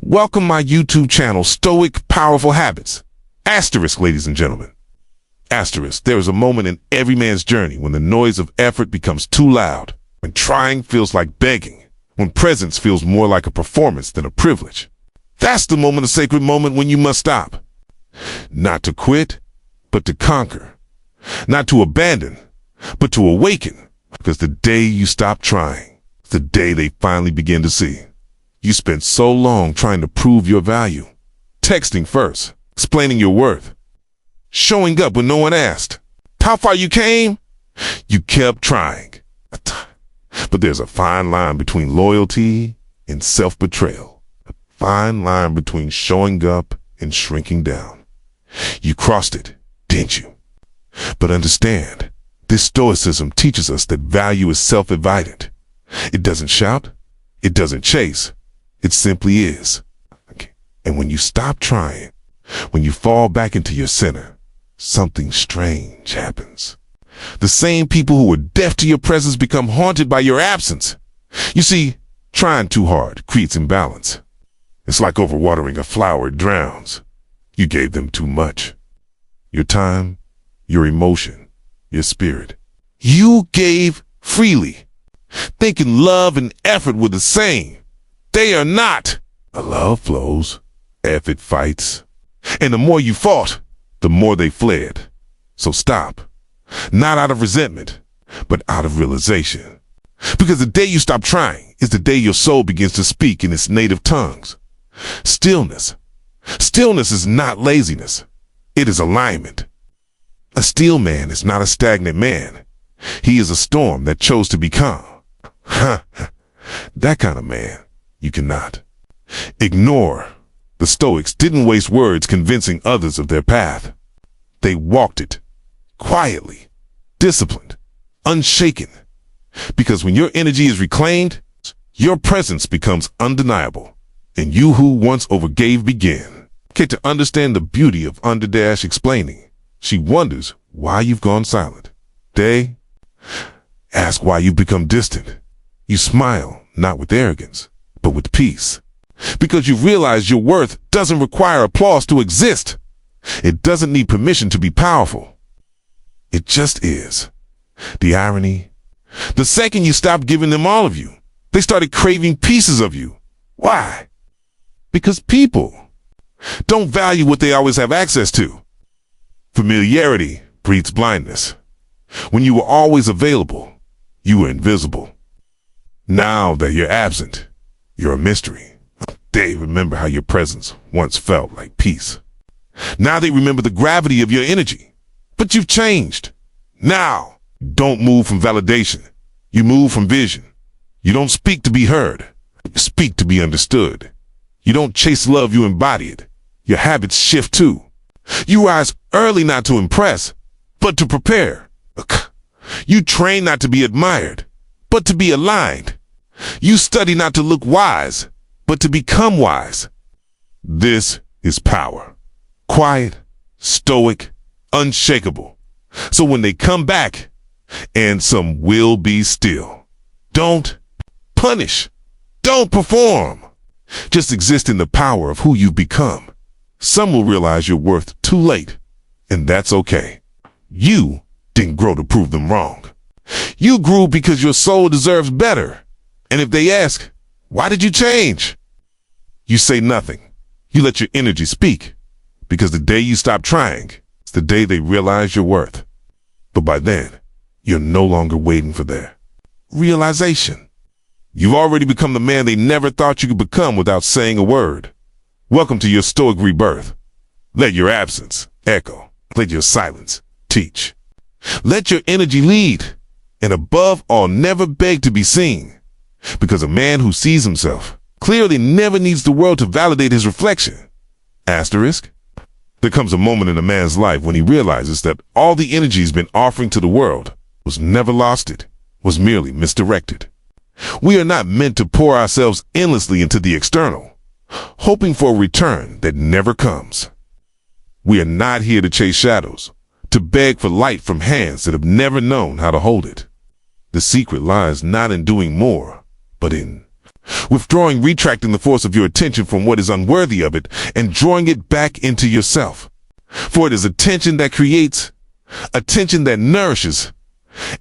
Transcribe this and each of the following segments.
Welcome my YouTube channel, Stoic Powerful Habits. Asterisk, ladies and gentlemen. Asterisk, there is a moment in every man's journey when the noise of effort becomes too loud, when trying feels like begging, when presence feels more like a performance than a privilege. That's the moment, a sacred moment when you must stop. Not to quit, but to conquer. Not to abandon, but to awaken. Because the day you stop trying, the day they finally begin to see. You spent so long trying to prove your value, texting first, explaining your worth, showing up when no one asked how far you came. You kept trying. But there's a fine line between loyalty and self-betrayal, a fine line between showing up and shrinking down. You crossed it, didn't you? But understand, this stoicism teaches us that value is self-evident. It doesn't shout, it doesn't chase. It simply is. And when you stop trying, when you fall back into your center, something strange happens. The same people who were deaf to your presence become haunted by your absence. You see, trying too hard creates imbalance. It's like overwatering a flower, it drowns. You gave them too much. Your time, your emotion, your spirit. You gave freely, thinking love and effort were the same. They are not. A love flows, effort fights. And the more you fought, the more they fled. So stop. Not out of resentment, but out of realization. Because the day you stop trying is the day your soul begins to speak in its native tongues. Stillness. Stillness is not laziness. It is alignment. A still man is not a stagnant man. He is a storm that chose to be calm. That kind of man you cannot ignore. The Stoics didn't waste words convincing others of their path. They walked it quietly, disciplined, unshaken. Because when your energy is reclaimed, your presence becomes undeniable. And you who once overgave begin. Get to understand the beauty of underdash explaining. She wonders why you've gone silent. They ask why you've become distant. You smile, not with arrogance, but with peace. Because you realize your worth doesn't require applause to exist. It doesn't need permission to be powerful. It just is. The irony, the second you stopped giving them all of you, they started craving pieces of you. Why? Because people don't value what they always have access to. Familiarity breeds blindness. When you were always available, you were invisible. Now that you're absent, you're a mystery. They remember how your presence once felt like peace. Now they remember the gravity of your energy. But you've changed. Now, you don't move from validation. You move from vision. You don't speak to be heard. You speak to be understood. You don't chase love, you embody it. Your habits shift too. You rise early not to impress, but to prepare. You train not to be admired, but to be aligned. You study not to look wise, but to become wise. This is power. Quiet, stoic, unshakable. So when they come back, and some will be still, don't punish, don't perform. Just exist in the power of who you've become. Some will realize your worth too late, and that's okay. You didn't grow to prove them wrong. You grew because your soul deserves better. And if they ask, why did you change? You say nothing. You let your energy speak. Because the day you stop trying, it's the day they realize your worth. But by then, you're no longer waiting for their realization. You've already become the man they never thought you could become without saying a word. Welcome to your stoic rebirth. Let your absence echo. Let your silence teach. Let your energy lead. And above all, never beg to be seen. Because a man who sees himself clearly never needs the world to validate his reflection. Asterisk. There comes a moment in a man's life when he realizes that all the energy he's been offering to the world was never lost, it was merely misdirected. We are not meant to pour ourselves endlessly into the external, hoping for a return that never comes. We are not here to chase shadows, to beg for light from hands that have never known how to hold it. The secret lies not in doing more, but in Withdrawing, retracting the force of your attention from what is unworthy of it and drawing it back into yourself. For it is attention that creates, attention that nourishes,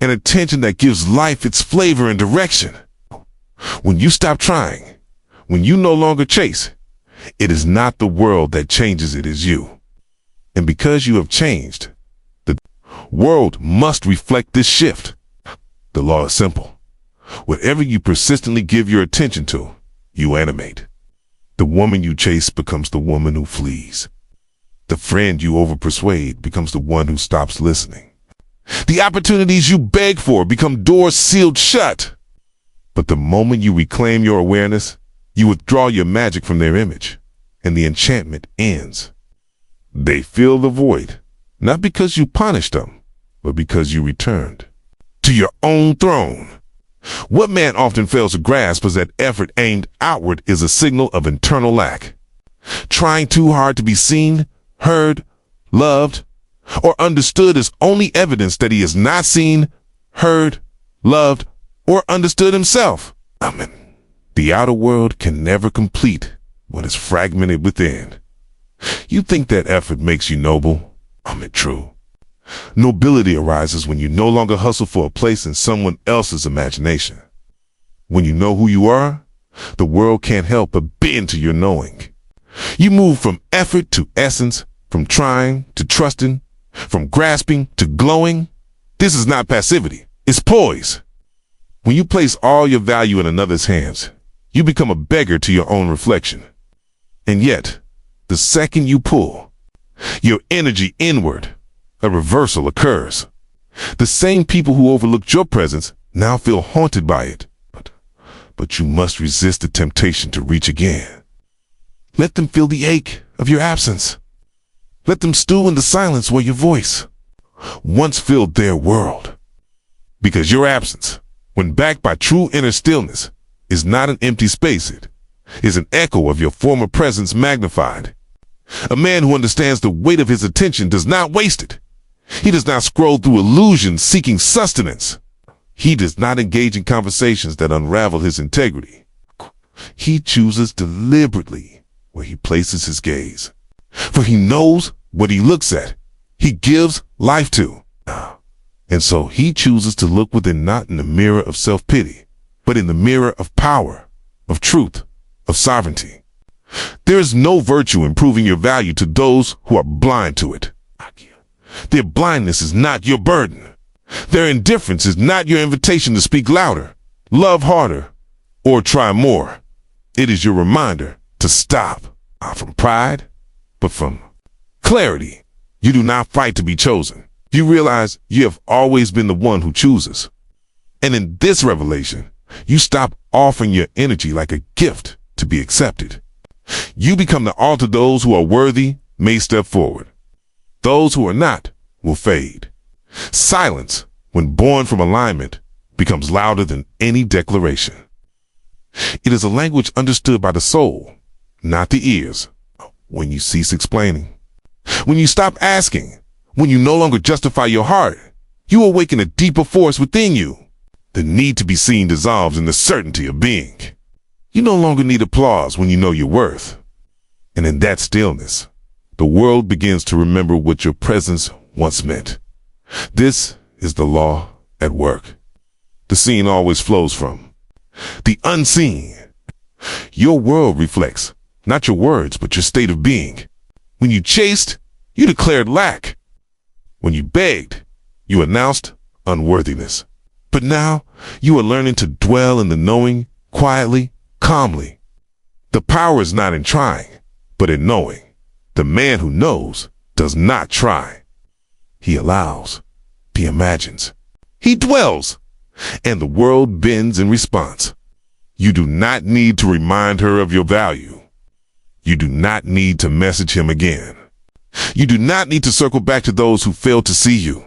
and attention that gives life its flavor and direction. When you stop trying, when you no longer chase, it is not the world that changes, it is you. And because you have changed, the world must reflect this shift. The law is simple. Whatever you persistently give your attention to, you animate. The woman you chase becomes the woman who flees. The friend you overpersuade becomes the one who stops listening. The opportunities you beg for become doors sealed shut. But the moment you reclaim your awareness, you withdraw your magic from their image, and the enchantment ends. They fill the void, not because you punished them, but because you returned to your own throne. What man often fails to grasp is that effort aimed outward is a signal of internal lack. Trying too hard to be seen, heard, loved, or understood is only evidence that he is not seen, heard, loved, or understood himself. Amen. The outer world can never complete what is fragmented within. You think that effort makes you noble? Amen. True. Nobility arises when you no longer hustle for a place in someone else's imagination. When you know who you are, the world can't help but bend to your knowing. You move from effort to essence, from trying to trusting, from grasping to glowing. This is not passivity, it's poise. When you place all your value in another's hands, you become a beggar to your own reflection. And yet, the second you pull your energy inward, a reversal occurs. The same people who overlooked your presence now feel haunted by it. But you must resist the temptation to reach again. Let them feel the ache of your absence. Let them stew in the silence where your voice once filled their world. Because your absence, when backed by true inner stillness, is not an empty space. It is an echo of your former presence magnified. A man who understands the weight of his attention does not waste it. He does not scroll through illusions seeking sustenance. He does not engage in conversations that unravel his integrity. He chooses deliberately where he places his gaze. For he knows what he looks at, he gives life to. And so he chooses to look within, not in the mirror of self-pity, but in the mirror of power, of truth, of sovereignty. There is no virtue in proving your value to those who are blind to it. Their blindness is not your burden. Their indifference is not your invitation to speak louder, love harder, or try more. It is your reminder to stop, not from pride, but from clarity. You do not fight to be chosen. You realize you have always been the one who chooses. And in this revelation, you stop offering your energy like a gift to be accepted. You become the altar. Those who are worthy may step forward. Those who are not will fade. Silence, when born from alignment, becomes louder than any declaration. It is a language understood by the soul, not the ears. When you cease explaining, when you stop asking, when you no longer justify your heart, you awaken a deeper force within you. The need to be seen dissolves in the certainty of being. You no longer need applause when you know your worth. And in that stillness, the world begins to remember what your presence once meant. This is the law at work. The seen always flows from the unseen. Your world reflects not your words, but your state of being. When you chased, you declared lack. When you begged, you announced unworthiness. But now you are learning to dwell in the knowing, quietly, calmly. The power is not in trying, but in knowing. The man who knows does not try. He allows. He imagines. He dwells. And the world bends in response. You do not need to remind her of your value. You do not need to message him again. You do not need to circle back to those who failed to see you.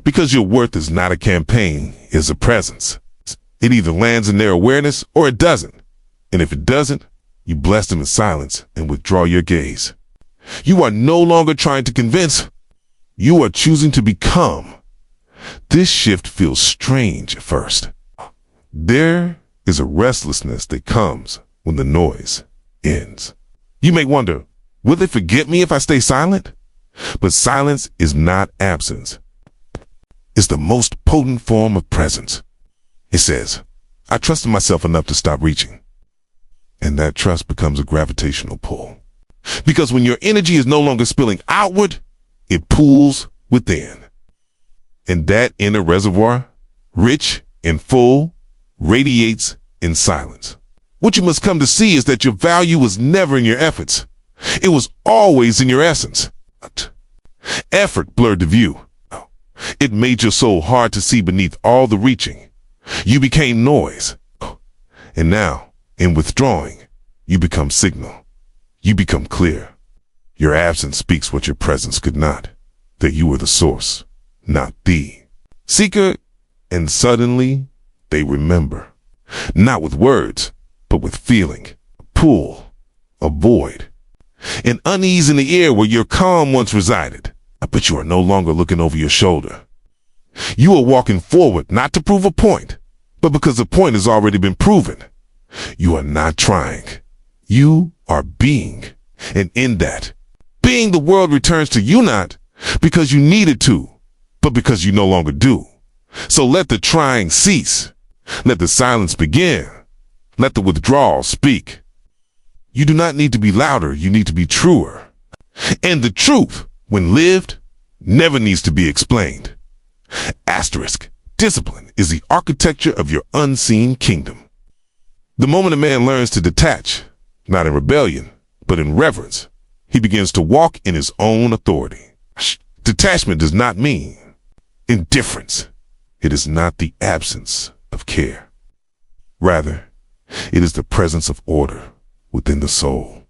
Because your worth is not a campaign, it's a presence. It either lands in their awareness or it doesn't. And if it doesn't, you bless them in silence and withdraw your gaze. You are no longer trying to convince. You are choosing to become. This shift feels strange at first. There is a restlessness that comes when the noise ends. You may wonder, will they forget me if I stay silent? But silence is not absence. It's the most potent form of presence. It says, I trusted myself enough to stop reaching. And that trust becomes a gravitational pull. Because when your energy is no longer spilling outward, it pools within. And that inner reservoir, rich and full, radiates in silence. What you must come to see is that your value was never in your efforts. It was always in your essence. Effort blurred the view. It made your soul hard to see beneath all the reaching. You became noise. And now, in withdrawing, you become signal. You become clear. Your absence speaks what your presence could not. That you were the source, not the seeker. And suddenly, they remember. Not with words, but with feeling. A pull, a void. An unease in the air where your calm once resided. But you are no longer looking over your shoulder. You are walking forward, not to prove a point, but because the point has already been proven. You are not trying. You are being. And in that, being, the world returns to you not because you needed to, but because you no longer do. So let the trying cease. Let the silence begin. Let the withdrawal speak. You do not need to be louder. You need to be truer. And the truth, when lived, never needs to be explained. Asterisk. Discipline is the architecture of your unseen kingdom. The moment a man learns to detach, not in rebellion, but in reverence, he begins to walk in his own authority. Detachment does not mean indifference. It is not the absence of care. Rather, it is the presence of order within the soul.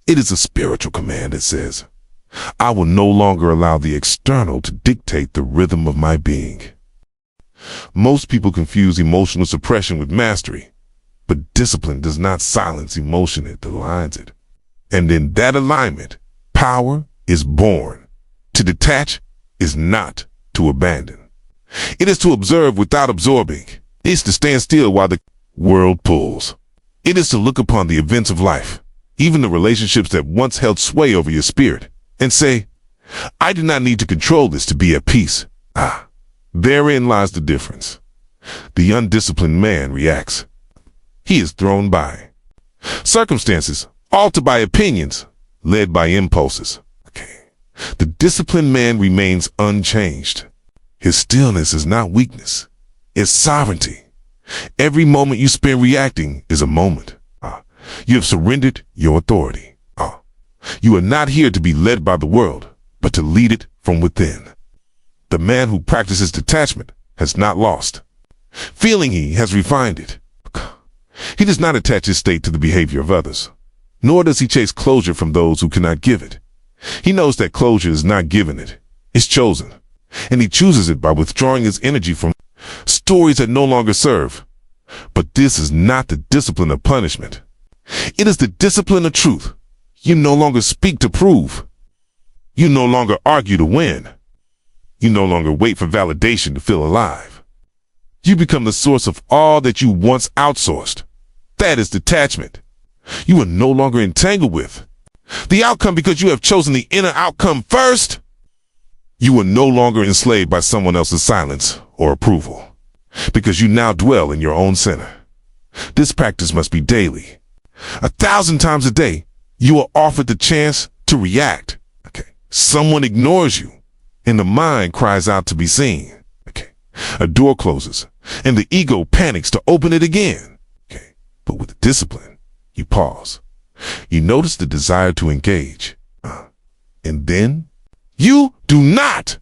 It is a spiritual command that says, I will no longer allow the external to dictate the rhythm of my being. Most people confuse emotional suppression with mastery, but discipline does not silence emotion, it aligns it. And in that alignment, power is born. To detach is not to abandon. It is to observe without absorbing. It is to stand still while the world pulls. It is to look upon the events of life, even the relationships that once held sway over your spirit, and say, I do not need to control this to be at peace. Therein lies the difference. The undisciplined man reacts. He is thrown by circumstances, altered by opinions, led by impulses. The disciplined man remains unchanged. His stillness is not weakness. It's sovereignty. Every moment you spend reacting is a moment. You have surrendered your authority. You are not here to be led by the world, but to lead it from within. The man who practices detachment has not lost. Feeling, he has refined it. He does not attach his state to the behavior of others, nor does he chase closure from those who cannot give it. He knows that closure is not given it, it's chosen, and he chooses it by withdrawing his energy from stories that no longer serve. But this is not the discipline of punishment. It is the discipline of truth. You no longer speak to prove. You no longer argue to win. You no longer wait for validation to feel alive. You become the source of all that you once outsourced. That is detachment. You are no longer entangled with the outcome because you have chosen the inner outcome first. You are no longer enslaved by someone else's silence or approval because you now dwell in your own center. This practice must be daily. 1,000 times a day, you are offered the chance to react. Someone ignores you and the mind cries out to be seen. A door closes and the ego panics to open it again. But with discipline, you pause. You notice the desire to engage. And then you do not.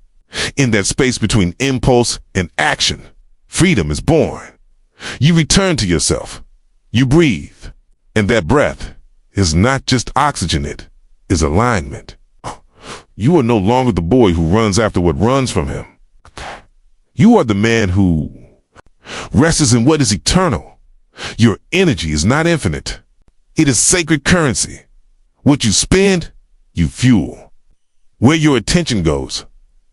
In that space between impulse and action, freedom is born. You return to yourself. You breathe. And that breath is not just oxygen, it is alignment. You are no longer the boy who runs after what runs from him. You are the man who rests in what is eternal. Your energy is not infinite. It is sacred currency. What you spend, you fuel. Where your attention goes,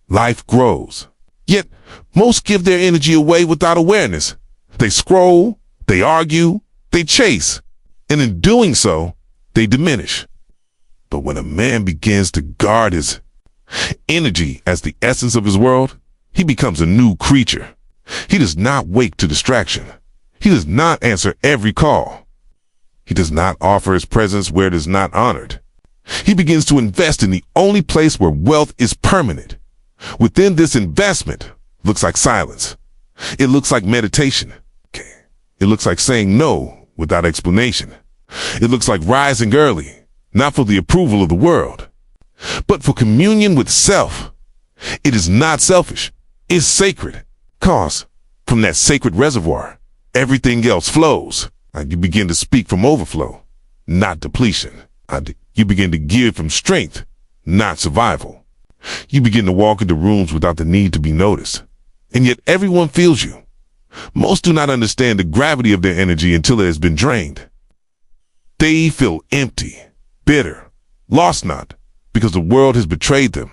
life grows. Yet, most give their energy away without awareness. They scroll, They argue, they chase, and in doing so, they diminish. But when a man begins to guard his energy as the essence of his world, he becomes a new creature. He does not wake to distraction. He does not answer every call. He does not offer his presence where it is not honored. He begins to invest in the only place where wealth is permanent. Within this investment looks like silence. It looks like meditation. It looks like saying no without explanation. It looks like rising early, not for the approval of the world, but for communion with self. It is not selfish. It's sacred. Cause from that sacred reservoir, everything else flows. You begin to speak from overflow, not depletion. You begin to give from strength, not survival. You begin to walk into rooms without the need to be noticed. And yet everyone feels you. Most do not understand the gravity of their energy until it has been drained. They feel empty, bitter, lost not because the world has betrayed them,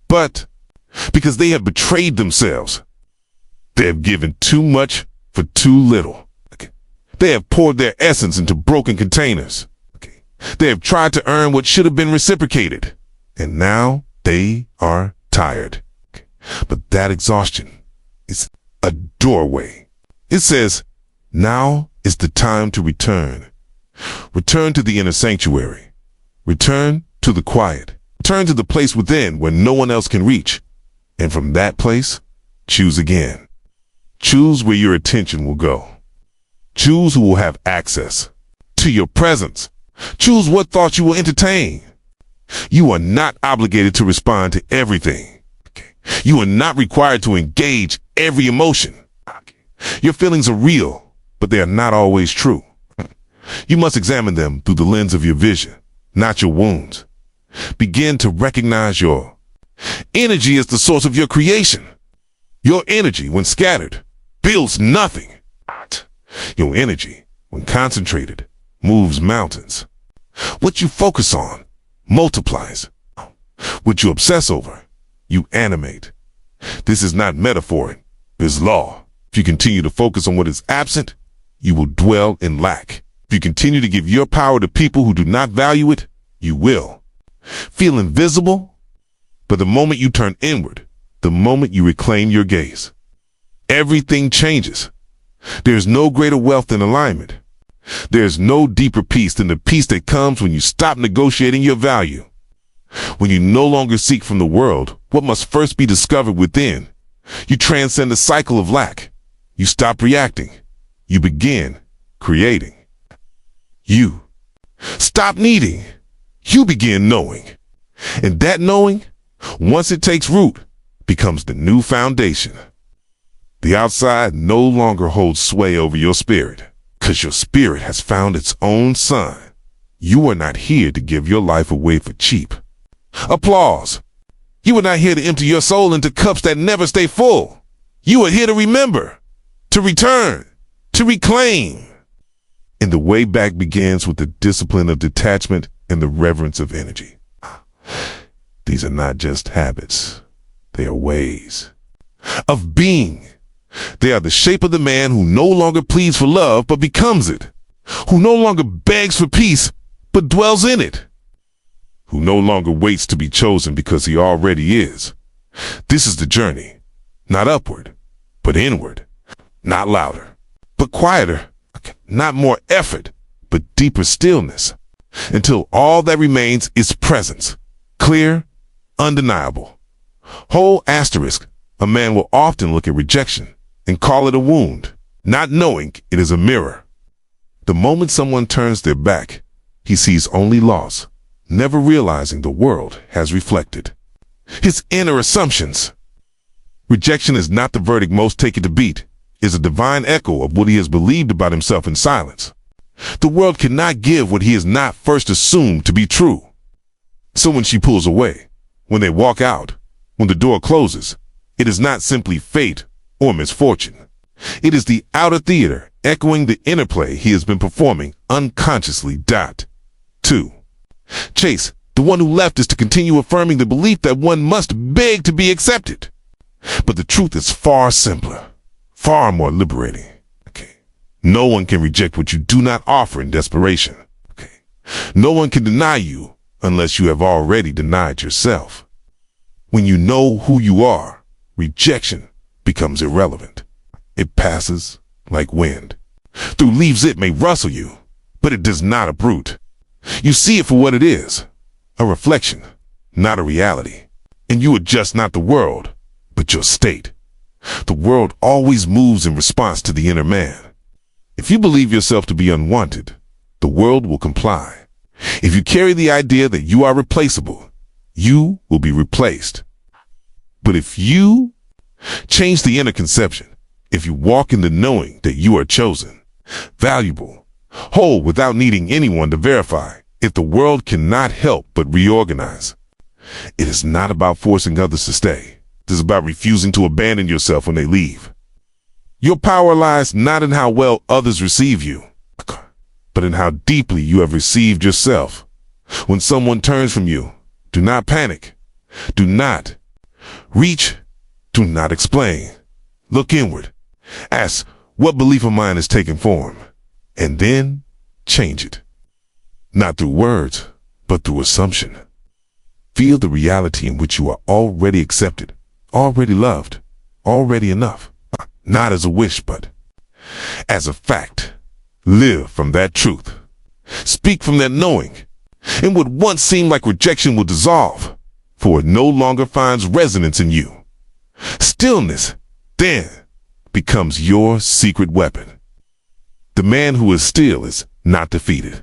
but because they have betrayed themselves. They have given too much for too little. They have poured their essence into broken containers. They have tried to earn what should have been reciprocated, and now they are tired. But that exhaustion is a doorway. It says, now is the time to return. Return to the inner sanctuary. Return to the quiet. Return to the place within where no one else can reach. And from that place, choose again. Choose where your attention will go. Choose who will have access to your presence. Choose what thoughts you will entertain. You are not obligated to respond to everything. You are not required to engage every emotion. Your feelings are real, but they are not always true. You must examine them through the lens of your vision, not your wounds. Begin to recognize your energy as the source of your creation. Your energy, when scattered, builds nothing. Your energy, when concentrated, moves mountains. What you focus on multiplies. What you obsess over, you animate. This is not metaphor, it is law. If you continue to focus on what is absent, you will dwell in lack. If you continue to give your power to people who do not value it, you will feel invisible. But the moment you turn inward, the moment you reclaim your gaze, everything changes. There's no greater wealth than alignment. There's no deeper peace than the peace that comes when you stop negotiating your value. When you no longer seek from the world what must first be discovered within, you transcend the cycle of lack. You stop reacting. You begin creating. You stop needing. You begin knowing. And that knowing, once it takes root, becomes the new foundation. The outside no longer holds sway over your spirit, because your spirit has found its own sun. You are not here to give your life away for cheap applause. You are not here to empty your soul into cups that never stay full. You are here to remember, to return, to reclaim. And the way back begins with the discipline of detachment and the reverence of energy. These are not just habits. They are ways of being. They are the shape of the man who no longer pleads for love, but becomes it. Who no longer begs for peace, but dwells in it. Who no longer waits to be chosen because he already is. This is the journey, not upward, but inward. Not louder, but quieter. Not more effort, but deeper stillness. Until all that remains is presence. Clear, undeniable. Whole asterisk, a man will often look at rejection and call it a wound, not knowing it is a mirror. The moment someone turns their back, he sees only loss, never realizing the world has reflected his inner assumptions. Rejection is not the verdict most take it to beat. It is a divine echo of what he has believed about himself in silence. The world cannot give what he has not first assumed to be true. So when she pulls away, when they walk out, when the door closes, it is not simply fate or misfortune. It is the outer theater echoing the inner play he has been performing unconsciously. 2. Chase, the one who left, is to continue affirming the belief that one must beg to be accepted. But the truth is far simpler, far more liberating. No one can reject what you do not offer in desperation. Okay. No one can deny you unless you have already denied yourself. When you know who you are, rejection becomes irrelevant. It passes like wind. Through leaves it may rustle you, but it does not uproot. You see it for what it is, a reflection, not a reality. And you adjust not the world, but your state. The world always moves in response to the inner man. If you believe yourself to be unwanted, the world will comply. If you carry the idea that you are replaceable, you will be replaced. But if you change the inner conception, if you walk in the knowing that you are chosen, valuable, whole without needing anyone to verify, if the world cannot help but reorganize, it is not about forcing others to stay. It is about refusing to abandon yourself when they leave. Your power lies not in how well others receive you, but in how deeply you have received yourself. When someone turns from you, do not panic. Do not reach. Do not explain. Look inward. Ask what belief of mine is taking form, and then change it. Not through words, but through assumption. Feel the reality in which you are already accepted, already loved, already enough. Not as a wish, but as a fact. Live from that truth. Speak from that knowing. And what once seemed like rejection will dissolve, for it no longer finds resonance in you. Stillness, then, becomes your secret weapon. The man who is still is not defeated.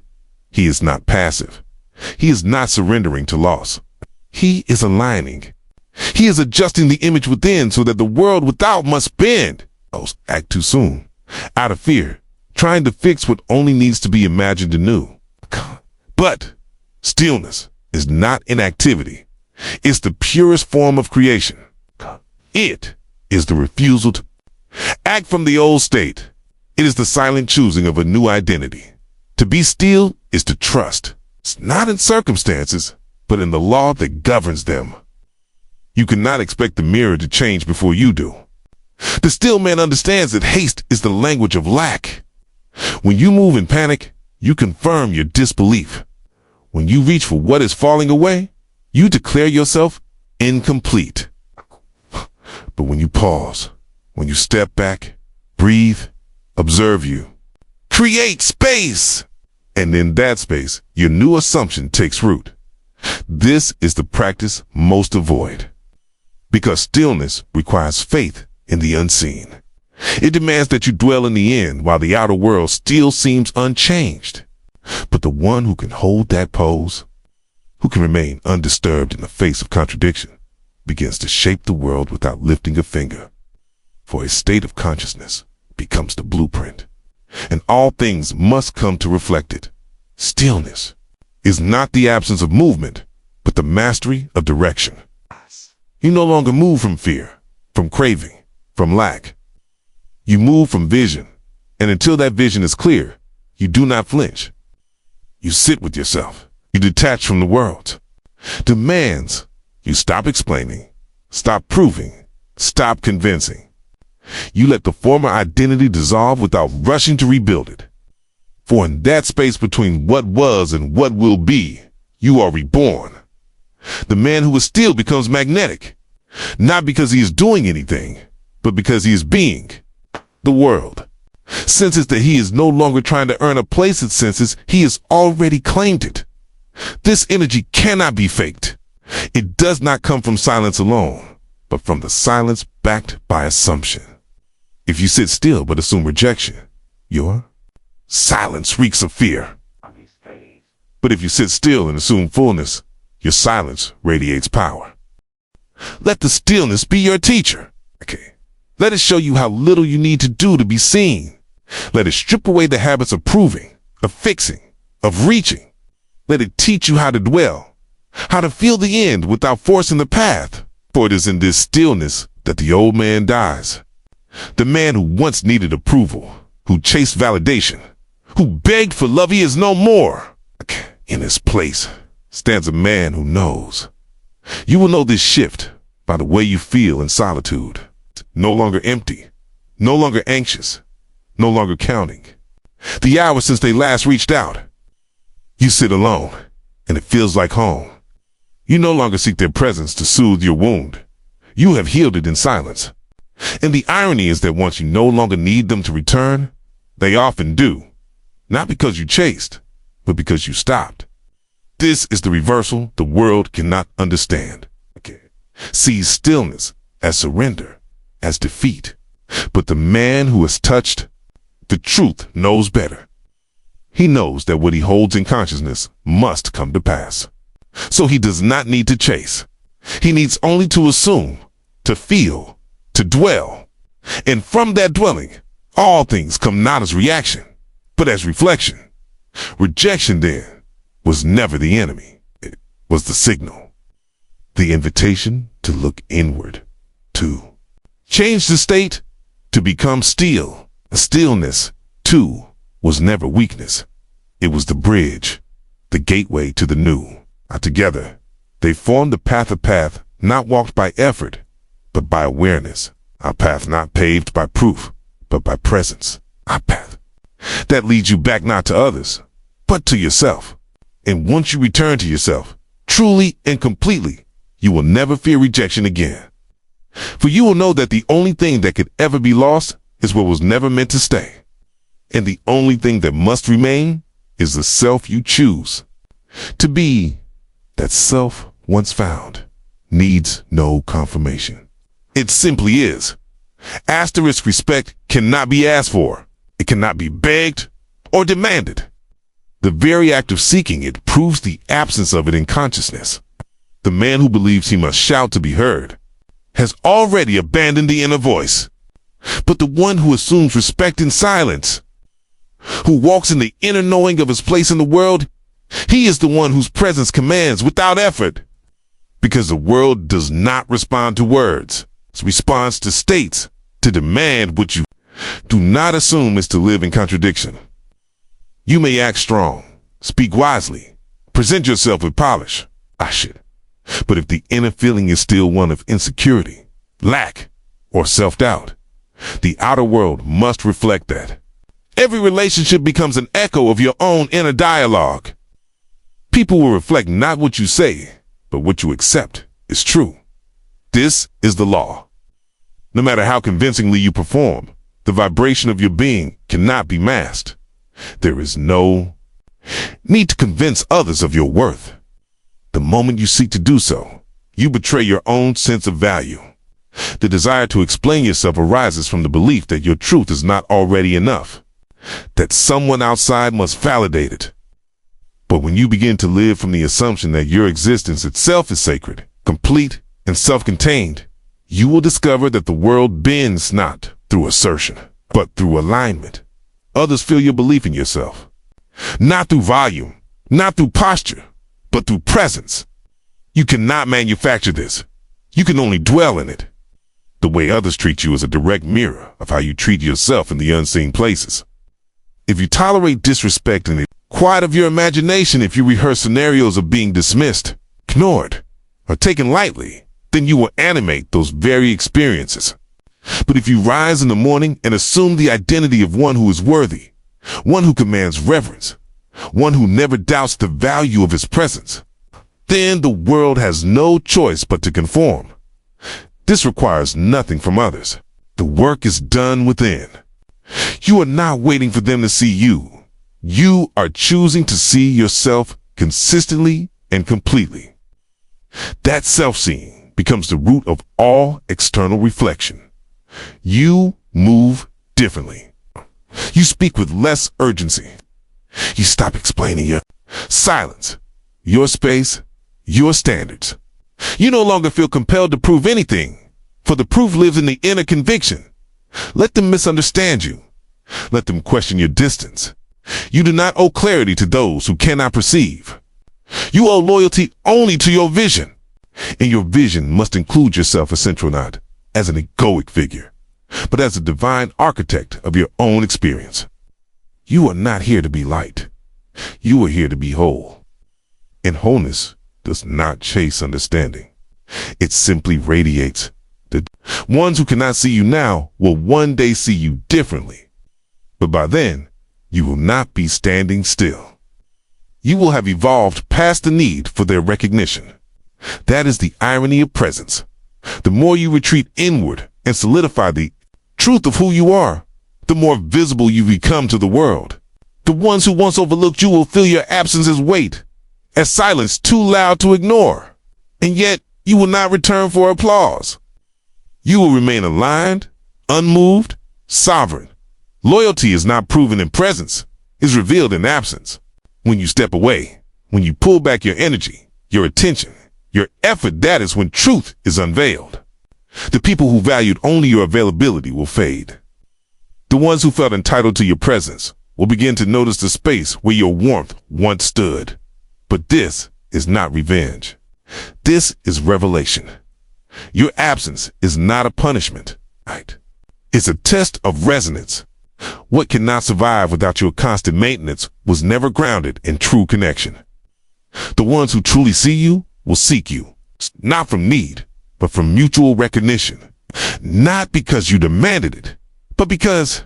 He is not passive. He is not surrendering to loss. He is aligning. He is adjusting the image within so that the world without must bend. Act too soon. Out of fear, trying to fix what only needs to be imagined anew. But stillness is not inactivity. It's the purest form of creation. It is the refusal to act from the old state. It is the silent choosing of a new identity. To be still is to trust. It's not in circumstances, but in the law that governs them. You cannot expect the mirror to change before you do. The still man understands that haste is the language of lack. When you move in panic, you confirm your disbelief. When you reach for what is falling away, you declare yourself incomplete. But when you pause, when you step back, breathe, observe you, create space, and in that space, your new assumption takes root. This is the practice most avoid, because stillness requires faith in the unseen. It demands that you dwell in the end while the outer world still seems unchanged. But the one who can hold that pose, who can remain undisturbed in the face of contradiction, begins to shape the world without lifting a finger. For a state of consciousness becomes the blueprint, and all things must come to reflect it. Stillness is not the absence of movement, but the mastery of direction. You no longer move from fear, from craving, from lack. You move from vision, and until that vision is clear, you do not flinch. You sit with yourself. You detach from the world. Demands. You stop explaining, stop proving, stop convincing. You let the former identity dissolve without rushing to rebuild it. For in that space between what was and what will be, you are reborn. The man who is still becomes magnetic, not because he is doing anything, but because he is being. The world senses that he is no longer trying to earn a place. It senses he has already claimed it. This energy cannot be faked. It does not come from silence alone, but from the silence backed by assumption. If you sit still but assume rejection, your silence reeks of fear. But if you sit still and assume fullness, your silence radiates power. Let the stillness be your teacher. Let it show you how little you need to do to be seen. Let it strip away the habits of proving, of fixing, of reaching. Let it teach you how to dwell, how to feel the end without forcing the path. For it is in this stillness that the old man dies. The man who once needed approval, who chased validation, who begged for love, he is no more. In his place stands a man who knows. You will know this shift by the way you feel in solitude. No longer empty, no longer anxious, no longer counting the hours since they last reached out. You sit alone, and it feels like home. You no longer seek their presence to soothe your wound. You have healed it in silence. And the irony is that once you no longer need them to return, they often do. Not because you chased, but because you stopped. This is the reversal the world cannot understand. Sees stillness as surrender, as defeat. But the man who is touched, the truth knows better. He knows that what he holds in consciousness must come to pass. So he does not need to chase. He needs only to assume, to feel, to dwell. And from that dwelling, all things come not as reaction, but as reflection. Rejection, then, was never the enemy. It was the signal. The invitation to look inward, to change the state, to become still. Stillness, too, was never weakness. It was the bridge, the gateway to the new. Together, they formed a path not walked by effort, but by awareness. A path not paved by proof, but by presence. A path that leads you back not to others, but to yourself. And once you return to yourself, truly and completely, you will never fear rejection again. For you will know that the only thing that could ever be lost is what was never meant to stay. And the only thing that must remain is the self you choose to be. That self, once found, needs no confirmation. It simply is. Asterisk respect cannot be asked for. It cannot be begged or demanded. The very act of seeking it proves the absence of it in consciousness. The man who believes he must shout to be heard has already abandoned the inner voice. But the one who assumes respect in silence, who walks in the inner knowing of his place in the world, he is the one whose presence commands without effort. Because the world does not respond to words. It responds to states, to demand what you do not assume is to live in contradiction. You may act strong, speak wisely, present yourself with polish. But if the inner feeling is still one of insecurity, lack, or self-doubt, the outer world must reflect that. Every relationship becomes an echo of your own inner dialogue. People will reflect not what you say, but what you accept is true. This is the law. No matter how convincingly you perform, the vibration of your being cannot be masked. There is no need to convince others of your worth. The moment you seek to do so, you betray your own sense of value. The desire to explain yourself arises from the belief that your truth is not already enough, that someone outside must validate it. But when you begin to live from the assumption that your existence itself is sacred, complete, and self-contained, you will discover that the world bends not through assertion, but through alignment. Others feel your belief in yourself, not through volume, not through posture, but through presence. You cannot manufacture this. You can only dwell in it. The way others treat you is a direct mirror of how you treat yourself in the unseen places. If you tolerate disrespect in the quiet of your imagination, if you rehearse scenarios of being dismissed, ignored, or taken lightly, then you will animate those very experiences. But if you rise in the morning and assume the identity of one who is worthy, one who commands reverence, one who never doubts the value of his presence, then the world has no choice but to conform. This requires nothing from others. The work is done within. You are not waiting for them to see you. You are choosing to see yourself consistently and completely. That self-seeing becomes the root of all external reflection. You move differently. You speak with less urgency. You stop explaining your silence, your space, your standards. You no longer feel compelled to prove anything, for the proof lives in the inner conviction. Let them misunderstand you. Let them question your distance. You do not owe clarity to those who cannot perceive. You owe loyalty only to your vision. And your vision must include yourself as not as an egoic figure, but as a divine architect of your own experience. You are not here to be light. You are here to be whole. And wholeness does not chase understanding. It simply radiates. The ones who cannot see you now will one day see you differently. But by then, you will not be standing still. You will have evolved past the need for their recognition. That is the irony of presence. The more you retreat inward and solidify the truth of who you are, the more visible you become to the world. The ones who once overlooked you will feel your absence as weight, as silence too loud to ignore. And yet, you will not return for applause. You will remain aligned, unmoved, sovereign. Loyalty is not proven in presence, it's revealed in absence. When you step away, when you pull back your energy, your attention, your effort, that is when truth is unveiled. The people who valued only your availability will fade. The ones who felt entitled to your presence will begin to notice the space where your warmth once stood. But this is not revenge. This is revelation. Your absence is not a punishment, right? It's a test of resonance. What cannot survive without your constant maintenance was never grounded in true connection. The ones who truly see you will seek you, not from need, but from mutual recognition. Not because you demanded it, but because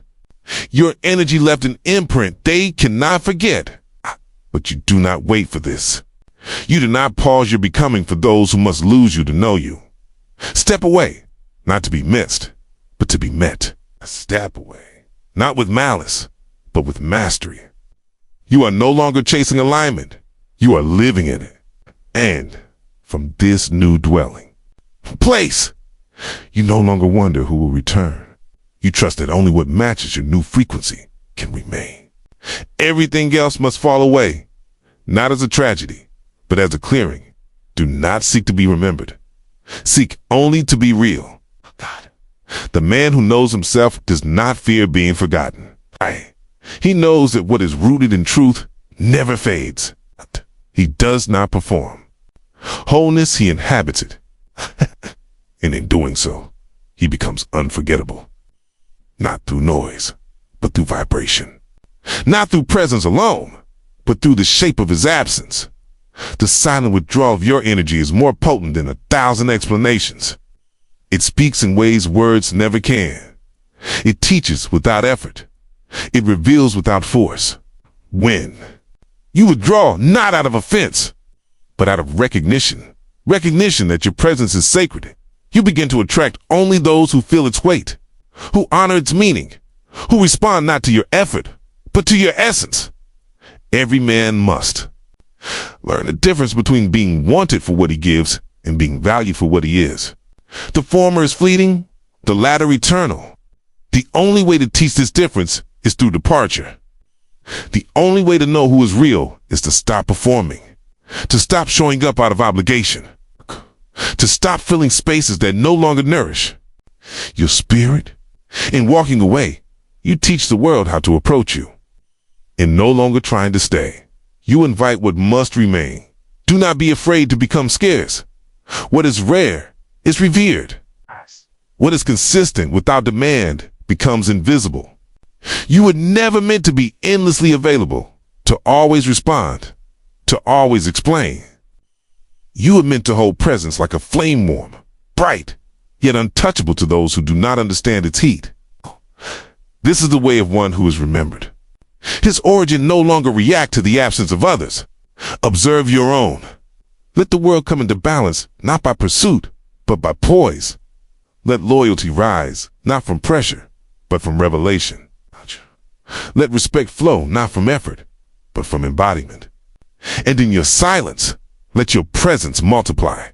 your energy left an imprint they cannot forget. But you do not wait for this. You do not pause your becoming for those who must lose you to know you. Step away, not to be missed, but to be met. Step away, not with malice, but with mastery. You are no longer chasing alignment. You are living in it. And from this new dwelling place, you no longer wonder who will return. You trust that only what matches your new frequency can remain. Everything else must fall away, not as a tragedy, but as a clearing. Do not seek to be remembered. Seek only to be real. God. The man who knows himself does not fear being forgotten. He knows that what is rooted in truth never fades. He does not perform. Wholeness, he inhabits it. And in doing so, he becomes unforgettable. Not through noise, but through vibration. Not through presence alone, but through the shape of his absence. The silent withdrawal of your energy is more potent than 1,000 explanations. It speaks in ways words never can. It teaches without effort. It reveals without force. When you withdraw, not out of offense, but out of recognition that your presence is sacred, you begin to attract only those who feel its weight, who honor its meaning, who respond not to your effort, but to your essence. Every man must learn the difference between being wanted for what he gives and being valued for what he is. The former is fleeting, the latter eternal. The only way to teach this difference is through departure. The only way to know who is real is to stop performing, to stop showing up out of obligation, to stop filling spaces that no longer nourish your spirit. In walking away, you teach the world how to approach you. In no longer trying to stay, you invite what must remain. Do not be afraid to become scarce. What is rare is revered. What is consistent without demand becomes invisible. You were never meant to be endlessly available, to always respond, to always explain. You were meant to hold presence like a flame warm, bright, yet untouchable to those who do not understand its heat. This is the way of one who is remembered. His origin no longer react to the absence of others. Observe your own. Let the world come into balance, not by pursuit, but by poise. Let loyalty rise, not from pressure, but from revelation. Let respect flow, not from effort, but from embodiment. And in your silence, let your presence multiply.